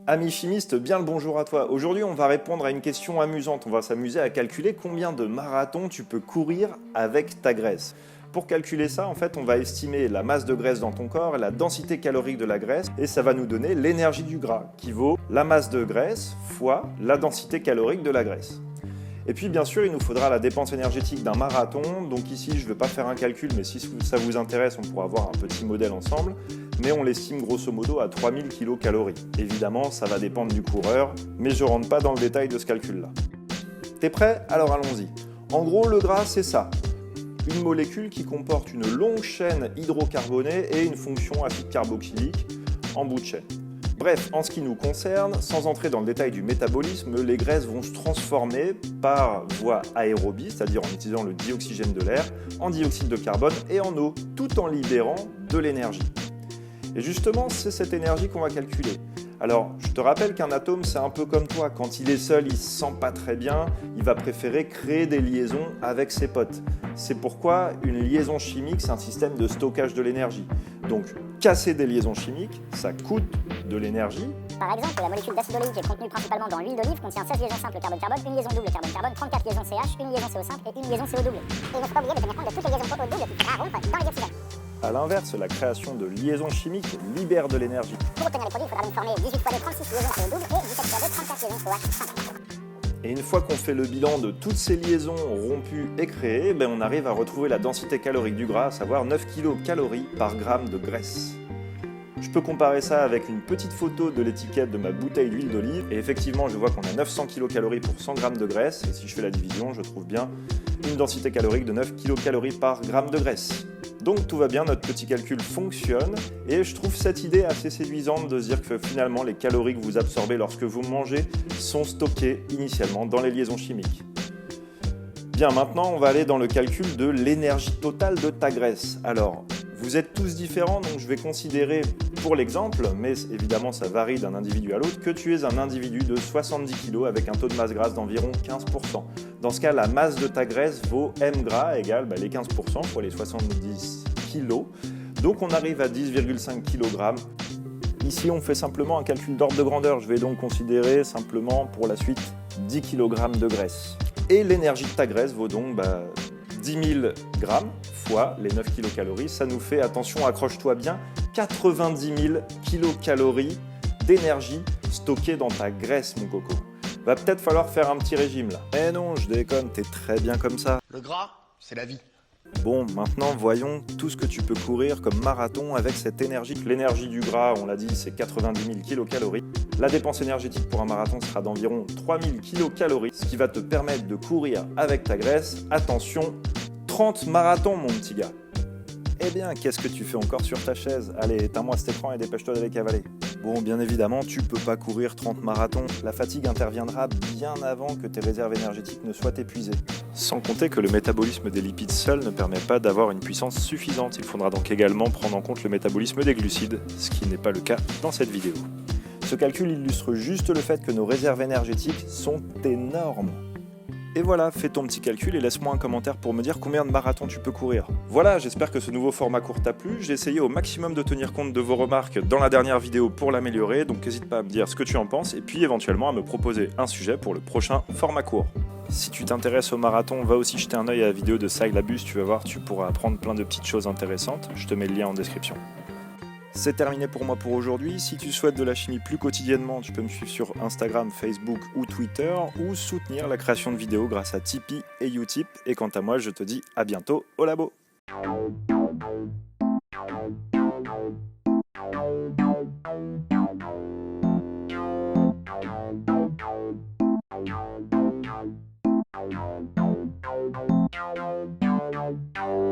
Ami chimiste, bien le bonjour à toi. Aujourd'hui, on va répondre à une question amusante. On va s'amuser à calculer combien de marathons tu peux courir avec ta graisse. Pour calculer ça, en fait, on va estimer la masse de graisse dans ton corps et la densité calorique de la graisse, et ça va nous donner l'énergie du gras, qui vaut la masse de graisse fois la densité calorique de la graisse. Et puis bien sûr, il nous faudra la dépense énergétique d'un marathon. Donc ici, je ne vais pas faire un calcul, mais si ça vous intéresse, on pourra voir un petit modèle ensemble. Mais on l'estime grosso modo à 3000 kcal. Évidemment, ça va dépendre du coureur, mais je ne rentre pas dans le détail de ce calcul-là. T'es prêt? Alors allons-y. En gros, le gras, c'est ça. Une molécule qui comporte une longue chaîne hydrocarbonée et une fonction acide carboxylique en bout de chaîne. Bref, en ce qui nous concerne, sans entrer dans le détail du métabolisme, les graisses vont se transformer par voie aérobie, c'est-à-dire en utilisant le dioxygène de l'air, en dioxyde de carbone et en eau, tout en libérant de l'énergie. Et justement, c'est cette énergie qu'on va calculer. Alors, je te rappelle qu'un atome, c'est un peu comme toi. Quand il est seul, il ne se sent pas très bien, il va préférer créer des liaisons avec ses potes. C'est pourquoi une liaison chimique, c'est un système de stockage de l'énergie. Donc, casser des liaisons chimiques, ça coûte de l'énergie. Par exemple, la molécule d'acide oléique est contenue principalement dans l'huile d'olive contient 16 liaisons simples carbone-carbone, une liaison double carbone-carbone, 34 liaisons CH, une liaison CO simple et une liaison CO double. Et il ne faut pas oublier de tenir compte de toutes les liaisons O double qui seront rompre dans les oxygènes. A l'inverse, la création de liaisons chimiques libère de l'énergie. Pour obtenir les produits, il faudra donc former 18 fois 2, 36 liaisons CO double et 17 fois 2, 34 liaisons OH simple. Et une fois qu'on fait le bilan de toutes ces liaisons rompues et créées, on arrive à retrouver la densité calorique du gras, à savoir 9 kcal par gramme de graisse. Je peux comparer ça avec une petite photo de l'étiquette de ma bouteille d'huile d'olive, et effectivement je vois qu'on a 900 kcal pour 100 g de graisse, et si je fais la division, je trouve bien une densité calorique de 9 kcal par gramme de graisse. Donc tout va bien, notre petit calcul fonctionne, et je trouve cette idée assez séduisante de se dire que finalement les calories que vous absorbez lorsque vous mangez sont stockées initialement dans les liaisons chimiques. Bien, maintenant on va aller dans le calcul de l'énergie totale de ta graisse. Alors, vous êtes tous différents, donc je vais considérer pour l'exemple, mais évidemment ça varie d'un individu à l'autre, que tu es un individu de 70 kg avec un taux de masse grasse d'environ 15%. Dans ce cas, la masse de ta graisse vaut m gras égale les 15% fois les 70 kg. Donc on arrive à 10,5 kg. Ici, on fait simplement un calcul d'ordre de grandeur. Je vais donc considérer simplement pour la suite 10 kg de graisse. Et l'énergie de ta graisse vaut donc 10 000 grammes fois les 9 kcal, ça nous fait, attention, accroche-toi bien, 90 000 kcal d'énergie stockée dans ta graisse, mon coco. Va peut-être falloir faire un petit régime là. Eh non, je déconne, t'es très bien comme ça. Le gras, c'est la vie. Bon, maintenant voyons tout ce que tu peux courir comme marathon avec cette énergie. L'énergie du gras, on l'a dit, c'est 90 000 kcal. La dépense énergétique pour un marathon sera d'environ 3000 kcal, ce qui va te permettre de courir avec ta graisse. Attention, 30 marathons, mon petit gars. Eh bien, qu'est-ce que tu fais encore sur ta chaise? Allez, éteins-moi cet écran et dépêche-toi d'aller cavaler. Bon, bien évidemment, tu peux pas courir 30 marathons. La fatigue interviendra bien avant que tes réserves énergétiques ne soient épuisées. Sans compter que le métabolisme des lipides seul ne permet pas d'avoir une puissance suffisante. Il faudra donc également prendre en compte le métabolisme des glucides, ce qui n'est pas le cas dans cette vidéo. Ce calcul illustre juste le fait que nos réserves énergétiques sont énormes. Et voilà, fais ton petit calcul et laisse-moi un commentaire pour me dire combien de marathons tu peux courir. Voilà, j'espère que ce nouveau format court t'a plu. J'ai essayé au maximum de tenir compte de vos remarques dans la dernière vidéo pour l'améliorer, donc n'hésite pas à me dire ce que tu en penses et puis éventuellement à me proposer un sujet pour le prochain format court. Si tu t'intéresses au marathon, va aussi jeter un œil à la vidéo de Syllabus, tu vas voir, tu pourras apprendre plein de petites choses intéressantes. Je te mets le lien en description. C'est terminé pour moi pour aujourd'hui. Si tu souhaites de la chimie plus quotidiennement, tu peux me suivre sur Instagram, Facebook ou Twitter ou soutenir la création de vidéos grâce à Tipeee et Utip. Et quant à moi, je te dis à bientôt au labo.